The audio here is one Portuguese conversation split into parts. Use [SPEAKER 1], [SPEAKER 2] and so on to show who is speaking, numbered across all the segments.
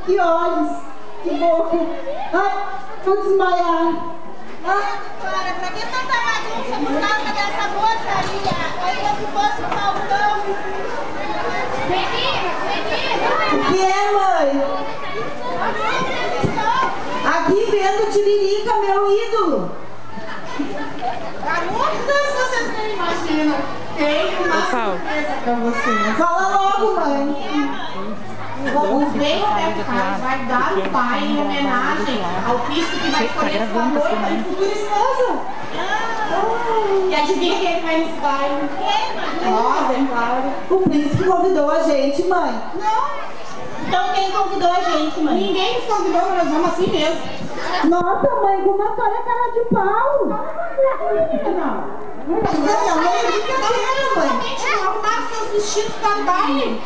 [SPEAKER 1] que olhos, que boca. Ai, vou desmaiar.
[SPEAKER 2] Ai, Clara, pra que tanta bagunça por causa dessa moçaria? Ainda se fosse um falcão.
[SPEAKER 1] O que é, mãe? Aqui vendo Tiririca, meu ídolo.
[SPEAKER 2] Muitas vocês não imaginam. Tenho uma surpresa pra vocês.
[SPEAKER 1] Fala logo, mãe.
[SPEAKER 2] O Bem Roberto Carlos vai dar um baile em homenagem ao príncipe que vai escolher sua noiva e futura esposa. E adivinha quem vai nesse baile? Nós, é claro.
[SPEAKER 1] O príncipe convidou a gente, mãe.
[SPEAKER 2] Não. Então quem convidou a gente, mãe? Ninguém nos convidou, mas nós vamos assim mesmo.
[SPEAKER 1] Nossa, mãe, como a senhora é cara de pau. Não, é brincadeira, mãe.
[SPEAKER 2] Não arrumaram seus vestidos para o baile.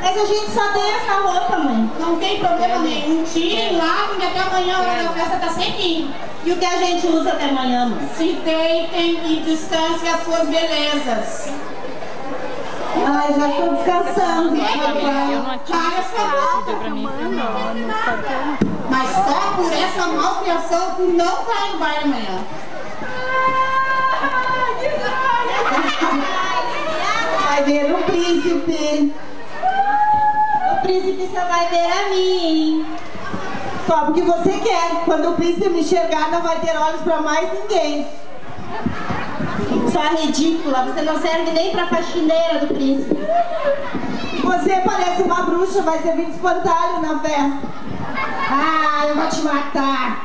[SPEAKER 2] Mas a gente só tem essa roupa, mãe. Não tem problema nenhum. Tirem, lavem, até amanhã a hora da festa tá sequinho. E o que a gente usa até amanhã, mãe? Se deitem e distanciem as suas belezas.
[SPEAKER 1] Ai, já estou descansando.
[SPEAKER 3] Eu não atingi essa pra mim.
[SPEAKER 2] Mas só por essa malcriação tu não vai no baile amanhã.
[SPEAKER 1] Vai ver o príncipe.
[SPEAKER 2] O príncipe só vai ver a mim.
[SPEAKER 1] Só porque você quer. Quando o príncipe me enxergar, não vai ter olhos pra mais ninguém.
[SPEAKER 2] Só ridícula, você não serve nem pra faxineira do príncipe.
[SPEAKER 1] Você parece uma bruxa, vai servir de espantalho na festa.
[SPEAKER 2] Ah, eu vou te matar.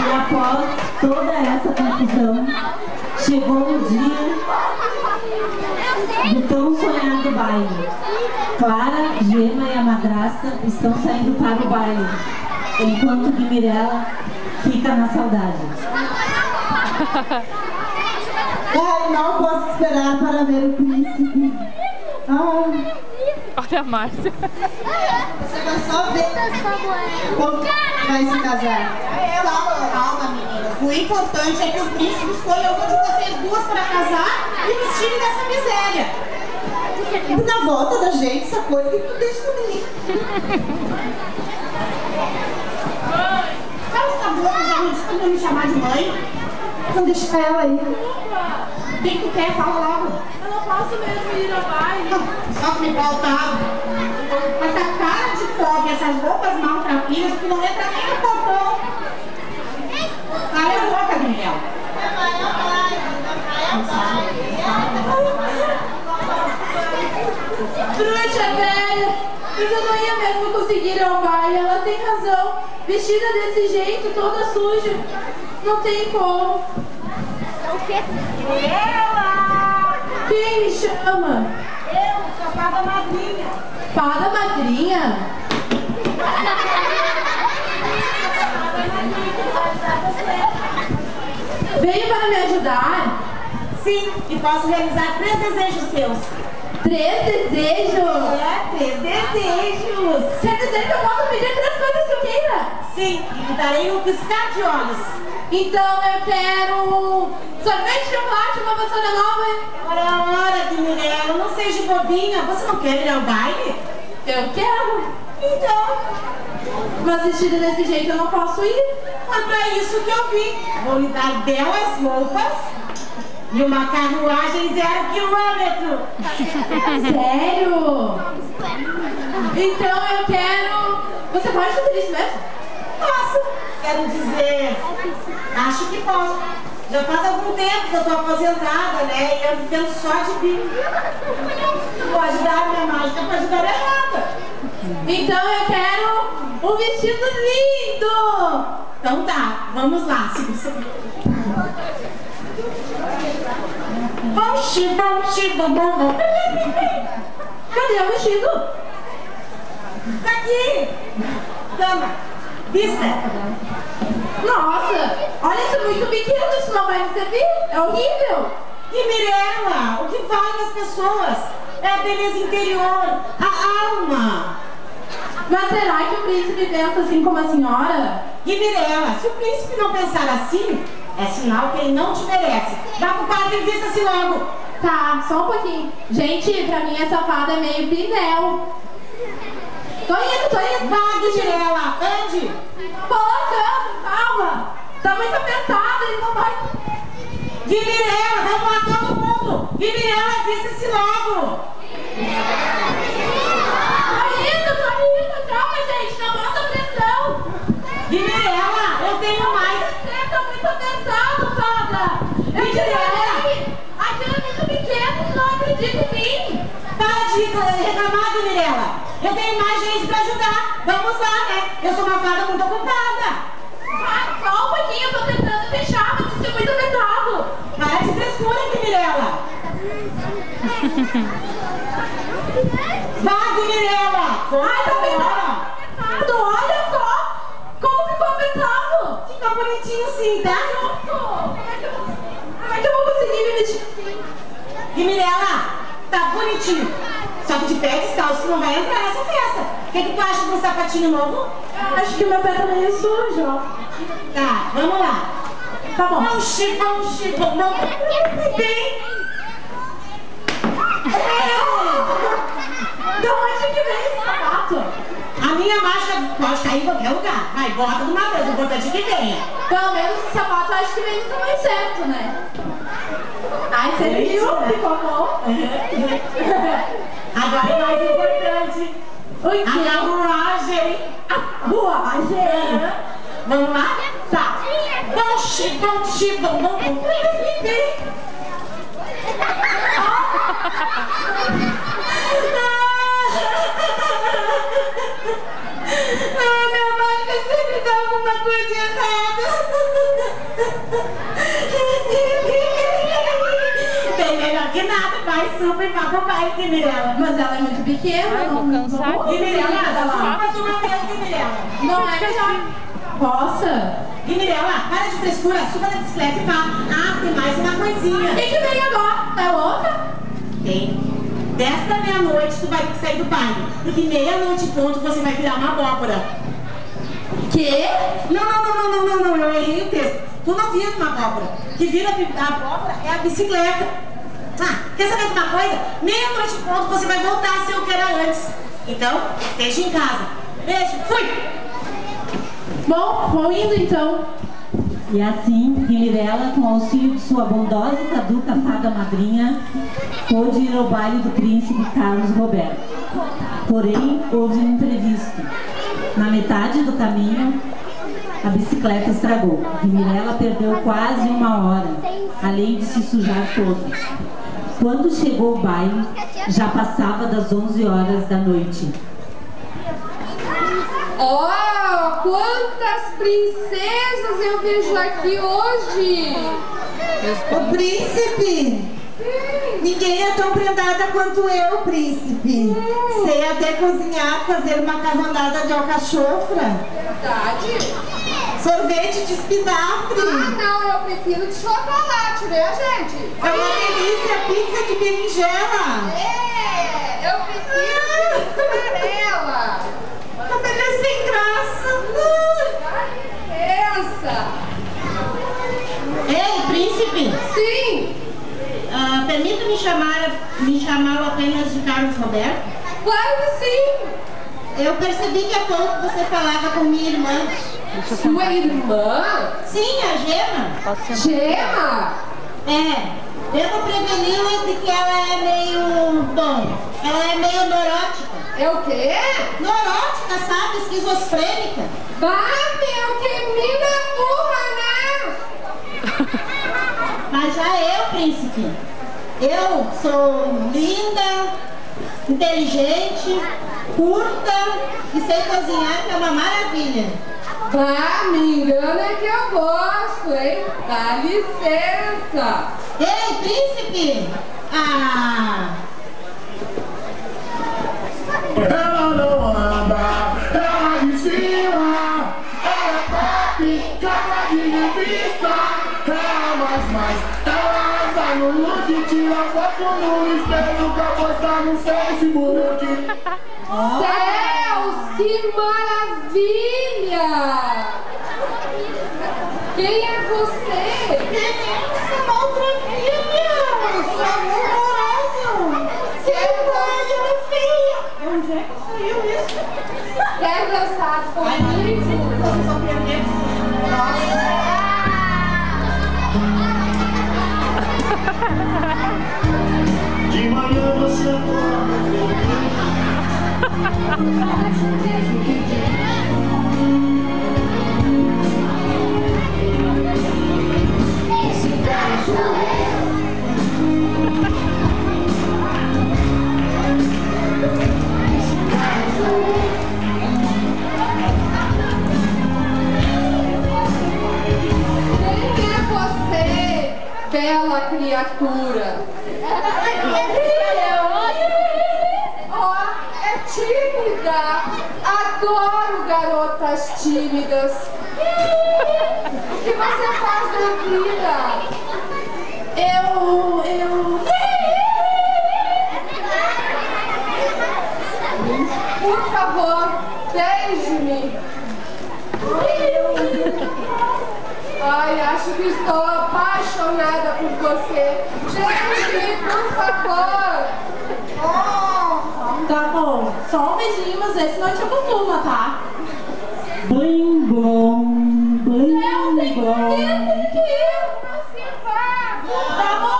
[SPEAKER 1] E após toda essa confusão, chegou o dia do tão sonhado baile. Clara, Gema e a madrasta estão saindo para o baile, enquanto que Mirella fica na saudade. Ai, não posso esperar para ver o príncipe. Ai.
[SPEAKER 3] Olha a Márcia.
[SPEAKER 1] Você vai só ver como vai se casar.
[SPEAKER 2] Calma, meninas. O importante é que o príncipe escolha uma de vocês duas para casar e nos tire dessa miséria.
[SPEAKER 1] Na volta da gente, essa coisa que tu deixa comigo.
[SPEAKER 2] Cala essa boca, já não desculpa me chamar de mãe.
[SPEAKER 1] Então deixa ela aí.
[SPEAKER 2] Quem tu quer, fala logo.
[SPEAKER 4] Eu não posso mesmo ir ao baile.
[SPEAKER 2] Só que me faltava. Essa cara de pobre, essas roupas maltrapilhas que não entra nem no portão. Cala a boca, Daniel.
[SPEAKER 4] Trouxa velha, mas eu não ia mesmo conseguir ir ao baile. Ela tem razão. Vestida desse jeito, toda suja. Não tem como.
[SPEAKER 2] O quê? Ela!
[SPEAKER 4] Quem me chama?
[SPEAKER 2] Eu, sua fada madrinha.
[SPEAKER 4] Fada madrinha? Veio para me ajudar?
[SPEAKER 2] Sim, e posso realizar 3 desejos seus.
[SPEAKER 4] 3 desejos?
[SPEAKER 2] É, 3 desejos.
[SPEAKER 4] Quer dizer que eu posso pedir 3 coisas que eu queira?
[SPEAKER 2] Sim, e lhe darei um piscar de olhos.
[SPEAKER 4] Então eu quero sorvete de chocolate, uma vassoura nova.
[SPEAKER 2] Ora, Mirella, não seja bobinha. Você não quer ir ao baile?
[SPEAKER 4] Eu quero.
[SPEAKER 2] Então,
[SPEAKER 4] Mas vestida desse jeito eu não posso ir.
[SPEAKER 2] mas para isso que eu vim. Vou lhe dar belas roupas e uma carruagem 0 quilômetro.
[SPEAKER 4] Sério? Então eu quero... Você pode fazer isso mesmo?
[SPEAKER 2] Posso, quero dizer, acho que posso. Já faz algum tempo que eu estou aposentada, né? E eu vivendo só de bico. Pode dar minha mágica, pode dar errada.
[SPEAKER 4] Então eu quero um vestido lindo.
[SPEAKER 2] Então tá, vamos lá. Bom.
[SPEAKER 4] Cadê o vestido?
[SPEAKER 2] Tá aqui. Toma, vista.
[SPEAKER 4] Nossa, olha, isso é muito pequeno, isso não vai me servir. É horrível.
[SPEAKER 2] E Mirella, o que vale nas pessoas é a beleza interior, a alma.
[SPEAKER 4] Mas será que o príncipe pensa assim como a senhora?
[SPEAKER 2] E Mirella, se o príncipe não pensar assim, é sinal que ele não te merece. Vá pro padre e vista-se logo.
[SPEAKER 4] Tá, só um pouquinho. Gente, pra mim essa fada é meio pneu. Tô indo.
[SPEAKER 2] Vai, Mirella, ande.
[SPEAKER 4] Colocando, calma. Tá muito apertado, ele não vai...
[SPEAKER 2] Mirella, vamos lá todo mundo. Mirella, vista-se logo.
[SPEAKER 4] Tô indo. Calma, gente, não bota pressão.
[SPEAKER 2] Mirella, eu tenho mais.
[SPEAKER 4] Você tá muito apertado, fada. Eu te falei. Aquilo é muito pequeno, você não acredita em mim.
[SPEAKER 2] Para de reclamar, Mirella. Eu tenho mais gente pra ajudar. Vamos lá, né? Eu sou uma fada muito ocupada.
[SPEAKER 4] Só um pouquinho, eu tô tentando fechar, mas isso é muito apertado.
[SPEAKER 2] Para de frescura, Mirella. Vai, Mirella.
[SPEAKER 4] Ai, tá apertado. Olha só. Como ficou apertado.
[SPEAKER 2] Ficou bonitinho sim, tá?
[SPEAKER 4] Como é que eu vou conseguir me vestir assim?
[SPEAKER 2] Mirella, tá bonitinho. Só que de pé descalço tu não vai entrar nessa festa. O que tu acha de um sapatinho novo?
[SPEAKER 4] Acho que meu pé tá meio sujo.
[SPEAKER 2] Tá, vamos lá.
[SPEAKER 4] Tá bom.
[SPEAKER 2] Vamos. Bem.
[SPEAKER 4] De onde que vem esse sapato?
[SPEAKER 2] A minha marcha pode cair em qualquer lugar. Vai, bota de uma vez, o importante é que venha.
[SPEAKER 4] Pelo menos esse sapato eu acho que vem no tamanho certo, né? Ai, você viu? Ficou bom.
[SPEAKER 2] Agora é mais importante.
[SPEAKER 4] O quê?
[SPEAKER 2] A carruagem.
[SPEAKER 4] A ruagem.
[SPEAKER 2] Vamos lá? Tá. Vamos. Minha mágica sempre dá alguma coisa errada. Bem melhor que nada, vai super papai, Mirella.
[SPEAKER 4] Mas ela é muito pequena.
[SPEAKER 3] Ai, vou cansar.
[SPEAKER 2] Mirella, faz uma vez, Mirella.
[SPEAKER 4] Não é melhor. Possa?
[SPEAKER 2] Mirella, para de frescura, suba na bicicleta e vá. Ah, tem mais uma coisinha.
[SPEAKER 4] O que vem agora? Tá louca?
[SPEAKER 2] Tem. Desta meia-noite tu vai sair do baile. Porque meia-noite ponto você vai virar uma abóbora.
[SPEAKER 4] Quê?
[SPEAKER 2] Não, eu errei o texto. Tu não vira uma abóbora. O que vira a abóbora é a bicicleta. Ah, quer saber de uma coisa? Meia-noite ponto você vai voltar a ser o que era antes. Então, esteja em casa. Beijo, fui!
[SPEAKER 4] Bom, vou indo então.
[SPEAKER 1] E assim, Mirella, com o auxílio de sua bondosa e caduca fada madrinha, pôde ir ao baile do príncipe Carlos Roberto. Porém, houve um imprevisto. Na metade do caminho, a bicicleta estragou e Mirella perdeu quase uma hora, além de se sujar toda. Quando chegou ao baile, já passava das 11 horas da noite.
[SPEAKER 5] Oh, quantas princesas eu vejo aqui hoje!
[SPEAKER 2] O príncipe! Ninguém é tão prendada quanto eu, príncipe. Sei até cozinhar, fazer uma macarronada de alcachofra.
[SPEAKER 5] Verdade?
[SPEAKER 2] Sorvete de espinafre.
[SPEAKER 5] Ah, não, eu prefiro de chocolate, né, gente?
[SPEAKER 2] É uma delícia, pizza de berinjela.
[SPEAKER 5] É, eu prefiro de mussarela.
[SPEAKER 2] Mas ele é sem graça.
[SPEAKER 5] Dá licença.
[SPEAKER 2] Ei, príncipe.
[SPEAKER 5] Sim,
[SPEAKER 2] Permita me chamar apenas de Carlos Roberto?
[SPEAKER 5] claro que sim.
[SPEAKER 2] Eu percebi que há pouco você falava com minha irmã.
[SPEAKER 5] Sua irmã?
[SPEAKER 2] Sim, a Gema.
[SPEAKER 5] Gema?
[SPEAKER 2] Devo preveni-la de que ela é meio... Bom, ela é meio neurótica.
[SPEAKER 5] É o quê?
[SPEAKER 2] Neurótica, sabe? Esquizofrênica.
[SPEAKER 5] Bah, meu, que mina burra, né?
[SPEAKER 2] Mas já eu, príncipe, eu sou linda, inteligente, curta e sei cozinhar, que é uma maravilha.
[SPEAKER 5] Bah, me engana que eu gosto, hein? Dá licença.
[SPEAKER 2] Ei, príncipe!
[SPEAKER 6] Ela não anda, ela de cima, ela é top, capa de revista, ela mais, ela anda no look, tira foto no espelho pra postar no Facebook.
[SPEAKER 5] Céus, que maravilha! Quem é você?
[SPEAKER 2] Essa outra filha!
[SPEAKER 5] Quer dançar comigo?
[SPEAKER 6] De manhã você acorda esse cara sou eu.
[SPEAKER 5] Quem é você, bela criatura? Oh, é tímida. Adoro garotas tímidas. O que você faz na vida? Por favor, beije-me. Ai, acho que estou apaixonada por você. Beije-me, por favor.
[SPEAKER 2] Tá bom, só um beijinho, mas esse não te acostuma, tá?
[SPEAKER 1] Blim, blom, blim,
[SPEAKER 5] Tem
[SPEAKER 1] blom.
[SPEAKER 5] que ir. Assim vai.
[SPEAKER 2] Tá bom?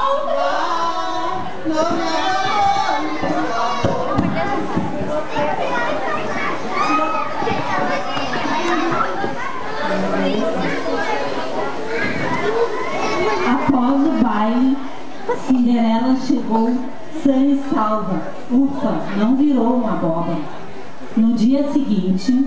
[SPEAKER 1] Após o baile, Cinderela chegou sã e salva. Ufa, não virou uma boba. No dia seguinte,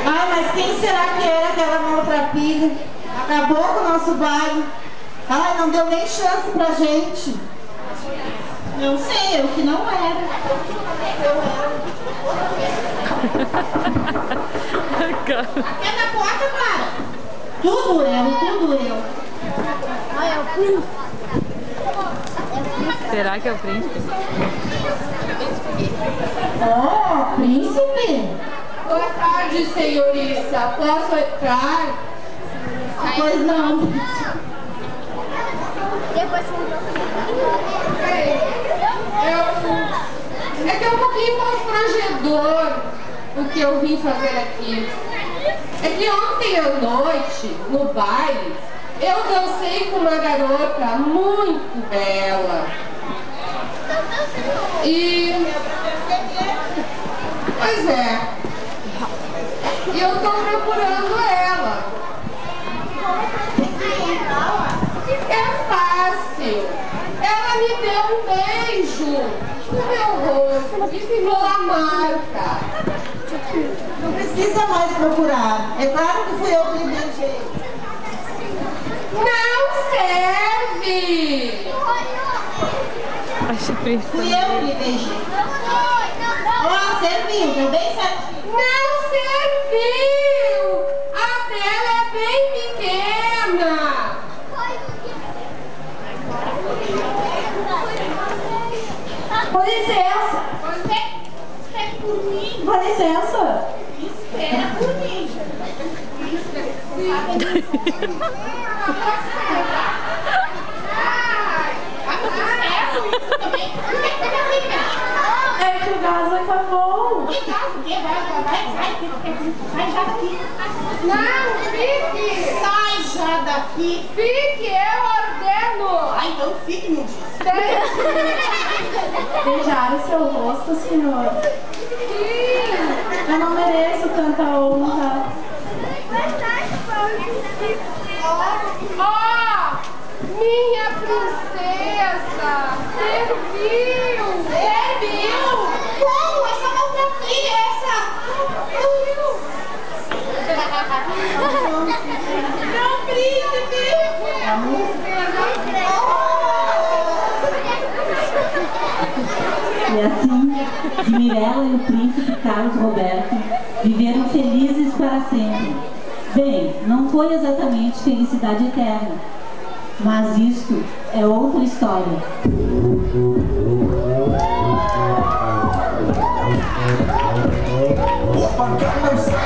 [SPEAKER 2] Ai, mas quem será que era aquela maltrapilha? Acabou com o nosso baile. Ai, não deu nem chance pra gente. Eu sei, eu que não era. Aqui é na porta, Clara. Tudo eu.
[SPEAKER 7] Ai, é o príncipe.
[SPEAKER 3] Será que é o príncipe?
[SPEAKER 2] Oh, príncipe?
[SPEAKER 5] Boa tarde, senhorita. Posso entrar?
[SPEAKER 2] Pois não.
[SPEAKER 7] Depois
[SPEAKER 5] É que é um pouquinho constrangedor o que eu vim fazer aqui. É que ontem à noite, no baile, eu dancei com uma garota muito bela. E... Pois é. E eu tô procurando ela. É fácil. Ela me deu um beijo no meu rosto e ficou a marca.
[SPEAKER 2] Não precisa mais procurar. É claro que fui eu que lhe beijei.
[SPEAKER 5] Não serve!
[SPEAKER 3] Acho príncipe.
[SPEAKER 2] Fui eu que lhe beijei. Ó, serviu, deu bem certinho.
[SPEAKER 5] Não serviu! A dela é bem pequena!
[SPEAKER 2] Com licença.
[SPEAKER 5] Espera por mim!
[SPEAKER 2] Com licença.
[SPEAKER 5] Espera por mim!
[SPEAKER 2] É que o gás acabou. Sai já daqui.
[SPEAKER 5] Não, fique!
[SPEAKER 2] Sai já daqui.
[SPEAKER 5] Fique, eu ordeno!
[SPEAKER 2] Ah, então fique, meu Deus.
[SPEAKER 4] Beijar o seu rosto, senhor.
[SPEAKER 5] Sim!
[SPEAKER 4] Eu não mereço tanta honra.
[SPEAKER 5] Ó, minha princesa! Serviu!
[SPEAKER 2] Serviu? Como? Essa maltrapilha, Não, príncipe!
[SPEAKER 1] e assim, Mirella e o príncipe Carlos Roberto viveram felizes para sempre. Bem, não foi exatamente felicidade eterna, mas isto é outra história.
[SPEAKER 6] Opa, Gangnam Style.